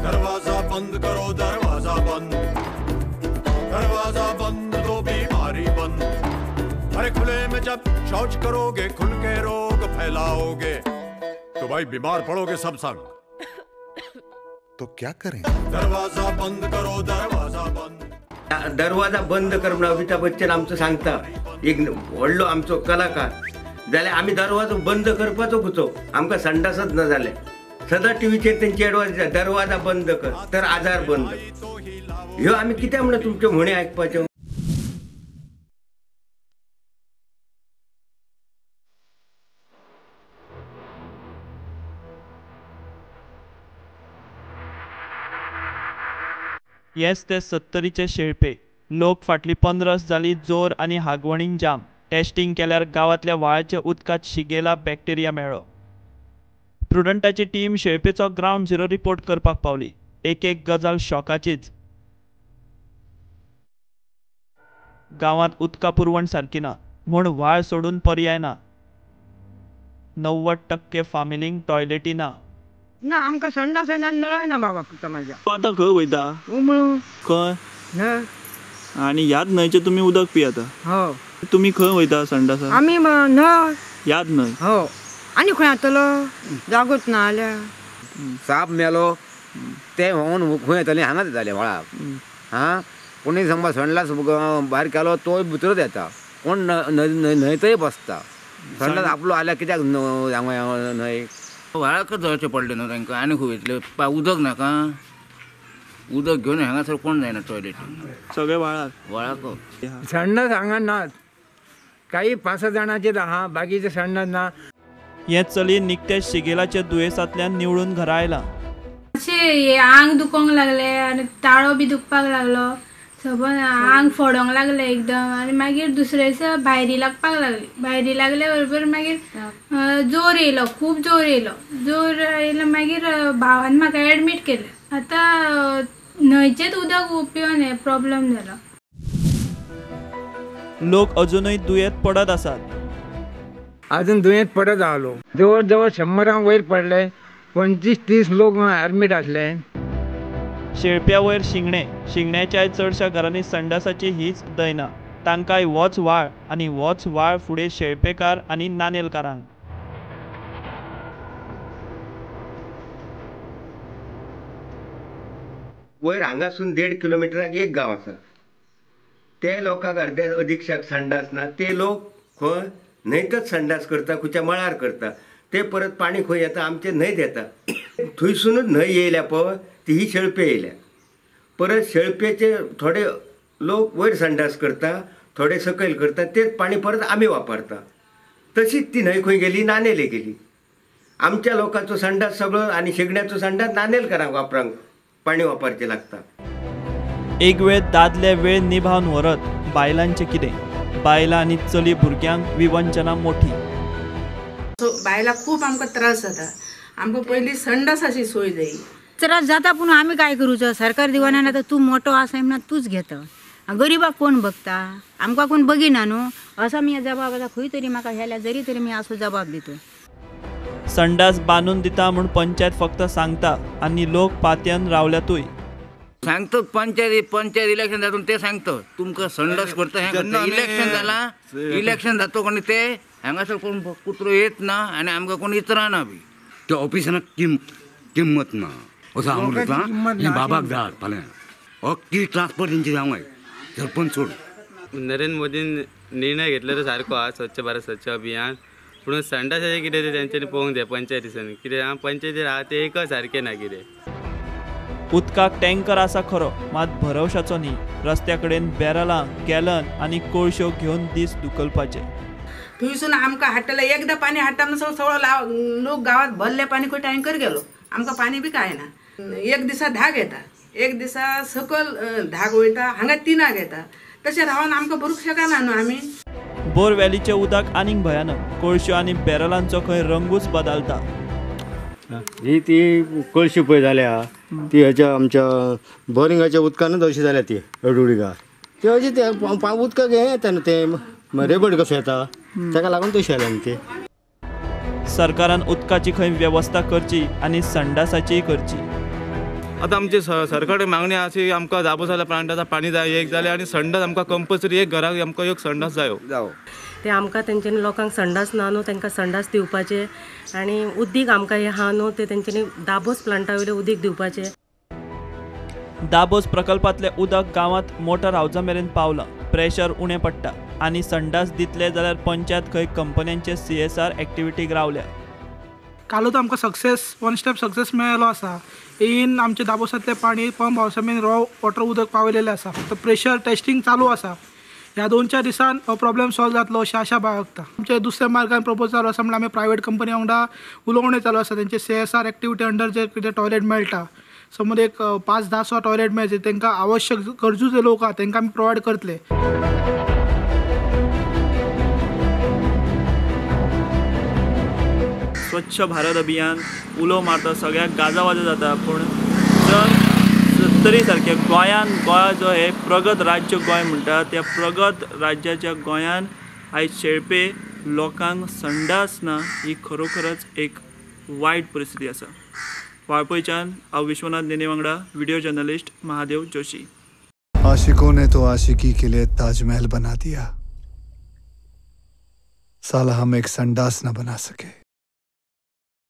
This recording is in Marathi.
दरवाजा बंद करो, दरवाजा बंद, दरवाजा बंद तो बीमारी बंद। अरे खुले में जब शौच करोगे, खुल के रोग फैलाओगे, तो भाई बीमार पड़ोगे सब संग। तो क्या करें? दरवाजा बंद करो, दरवाजा बंद। दरवाजा बंद कर म्हणून अमिताभ बच्चन आमचं सांगता, एक व्हडलो आमचो कलाकार जाल्यार आमी दरवाजो बंद करपाचो कुचो, आमकां संडासच न जाले। सदां टीव्हीचेर तेंची एडवायस दिता, दरवाजा बंद कर तर आजार बंद। ह्यो आमी कित्याक म्हणून तुमच्यो म्हणी आयकपाच्यो? येस ते 70चे शेळपे लोक फाटली 15 दीस जाली जोर आनी हागवणीक जाम। टेस्टिंग केल्यार गांवांतल्या व्हाळाच्या उदकांत शिगेला बॅक्टेरिया मेळ्ळो। प्रुडंटाची टीम शेळपेचो ग्राउंड झिरो रिपोर्ट करपाक पावली। एक गजाल शॉकाचीच, गांवांत उदका पुरवण सारकी ना म्हूण व्हाळ सोडून पर्याय ना। 90% फामिलींक टॉयलेटी ना। ना आमकां संडास नळ ना बाबा कुठं माझ्या। आतां खंय वयता? उमळू खंय? न्हय। आनी ह्याच न्हंयचें तुमी उदक पियेता? हो। तुमी खंय वयता संडासाक? आमी न्हय। ह्याच न्हंय? हो। आनी खंय येतलो? जागोच ना जाल्यार। साप मेलो ते व्हांवन खंय येतले? हांगाच येताले व्हाळाक। हां कोणी समज संडास भायर केलो तो भितरूच येता, कोण न्हंयतय बसता। संडास आपलो आल्यार कित्याक न्हंय? व्हाळाकच जावचें पडलें न्हू तांकां, आनी खंय वयतले? उदक नाका, उदक घेवन हांगासर कोण जायना टॉयलेट? सगळे व्हाळाक? व्हाळाक संडास हांगा नात, काही 5 जाणांचेच आहा, बाकीचे संडास ना। हे चली निकते शिगेलाच्या दुयेंसांतल्यान निवळून घरा आयला। अशें आंग दुखोंक लागले आनी ताळो बी दुखपाक लागलो, सबंद आंग फोडोंक लागले एकदम। आनी मागीर दुसरे दिसा भायरी लागपाक लागली। भायरी लागले बरोबर मागीर जोर येयलो, खूब जोर येयलो। जोर येयलो मागीर भावान म्हाका एडमीट केलें। आतां न्हंयचेंच उदक पिवन हे प्रॉब्लेम जालो। लोक अजूनय दुयेंत पडत आसात। अजून दुयेंत पडत आलो, जवळ जवळ 100 वयर पडले, 25-30 लोक एडमीट आसले। शेळप्या वयर शिंगण्याच्या चडशा घरांनी संडासाची हीच दयना। तांकांय होच व्हाळ आनी होच व्हाळ फुडें शेळपेकार आनी नानेलकारांक। वयर हांगासून 1.5 किलोमिटराक एक गांव आसा, ते लोकांक अर्दे अधीक्षक संडास ना। ते लोक खंय न्हंयतच संडास करता, खुच्या मळार करता। ते परत पाणी खंय येता? आमचे न्हंयत येता। थंयसूनच न्हंय येयल्या पळय ती ही शेळपे येयल्या। परत शेळपेचे थोडे लोक वयर संडास करता, थोडे सकयल करता, तेच पाणी परत आमी वापरता। तशीच ती न्हंय खंय गेली? नानेले गेली। आमच्या लोकांचो संडास सगळो आनी शिगण्याचो संडास नानेलकारांक वापरांक पाणी वापरचें लागता। एक वेळ दादले वेळ निभावन व्हरत बायलांचें कितें? बायलां आनी चली भुरग्यांक विवंचना मोठी। बायलां खूब आमकां त्रास जाता। आमकां पयलीं संडासाची सोय जाय। त्रास जाता पूण आमी काय करूचो? सरकार दिवाना आतां तूं मोठो आसा म्हणून तूंच घेता, गरीबाक कोण बघता? आमकां कोण बघिना न्हू। असो मी जबाब आतां खंय तरी म्हाका ह्याल्या जरी तरी मी असो जबाब दितो। संडास बांदून दिता म्हूण पंचायत फक्त सांगता आनी लोक पातयेन रावल्यातूय। सांगतात पंचायत इलेक्शन जातून ते सांगतात तुमकां संडास करता हें करता। इलेक्शन जाला, इलेक्शन जातो कोणी ते हांगासर कोण कुत्रो येत ना आनी आमकां कोण इचराना बी। त्या ऑफिसांत किंमत ना असं हांव उलयतां। हें बाबाक धाड फाल्यां अख्खी ट्रान्सपोर्ट तेंची जावंक सरपंच सोड। नरेंद्र मोदीन निर्णय घेतलो तो सारको आहा, स्वच्छ भारत स्वच्छ अभियान। पूण संडासाचें कितें तें तेंच्यांनी पळोवंक जाय पंचायतींनी। कितें पंचायतीर आहा ते एकच सारकें ना कितें। उदकाक टँकर आसा खरो, मात भरवशाचो न्ही। रस्त्या कडेन बॅरलां, गॅलन आनी कोळश्यो घेवन दीस धुकलपाचे। थंयसून आमकां हाडटले, एकदां पाणी हाडटा सगळो लोक गांवांत भरले पाणी खंय टँकर गेलो। आमकां पाणी बी काय ना। एक दिसा धाग येता, एक दिसा सकल धाग वयता, हांगा 3 येता। तशें रावन आमकां भरूंक शकना न्हू आमी। बोर व्हॅलीचें उदक आनीक भयानक। कोळश्यो आनी बॅरलांचो खंय रंगूच बदलता। ही ती कळशी पळय जाल्या ती हेच्या आमच्या बोरिंगाच्या उदकानूच अशी जाल्या ती अडुळीगार। ती अशी ते उदकाक हें येता न्हू ते रेबड कसो येता, ताका लागून तशी जाल्या न्ही ती। सरकारान उदकाची खंय वेवस्था करची आनी संडासाचीय करची। आता आमची सरकारी मागणी अशी आमकां जाबोसाल्या प्लांटाचा पाणी जाय एक जालें आनी संडास आमकां कंपल्सरी एक घराक आमकां एक संडास जायो. ते आमकां तेंच्यांनी लोकांक संडास ना न्हू तांकां संडास दिवपाचे आनी उदीक आमकां हें हा न्हू ते तेंच्यांनी दाबोस प्लांटा वयलें उदीक दिवपाचें. दाबोस प्रकल्पातले उदक गांवांत मोटर हावजा मेरेन पावलां, प्रेशर उणें पडटा आनी संडास दितले जाल्यार पंचायत खंय कंपन्यांचे CSR एक्टिविटीक रावल्या. कालूच आमकां वन स्टेप सक्सेस मेळ्ळो आसा. इन आमचे दाबोसांतले पाणी पंप हावसा मेरेन रॉ वॉटर उदक पावयलेलें आसा. फक्त प्रेशर टेस्टिंग चालू आसा. ह्या 2-4 दिसान हो प्रॉब्लेम सॉल्व जातलो अशें आशा बाळगता. आमचे दुसऱ्या मार्गान प्रपोज चालू आसा म्हणल्यार आमी प्रायवेट कंपनी वांगडा उलोवणी चालू आसा. तेंचे CSR एक्टिविटी अंडर जे कितें टॉयलेट मेळटा, समज एक 5-10 टॉयलेट मेळचे तांकां आवश्यक गरजू जे लोक आहा तांकां आमी प्रोवायड करतले. स्वच्छ भारत अभियान उलो मारता सगळ्याक गाजावाजा जाता, पूण जर 70 सारके गोंया जो हे प्रगत राज्य गोंय म्हणटा त्या प्रगत राज्याच्या गोंयान आयज शेळपे लोकांक संडास ना ही खरोखरच एक वायट परिस्थिती आसा. वाळपयच्यान हांव विश्वनाथ नेने वांगडा व्हिडिओ जर्नलिस्ट महादेव जोशी. आशिकों ने तो आशिकी के लिए ताजमहल बना दिया, साला हम एक संडास न बना सके.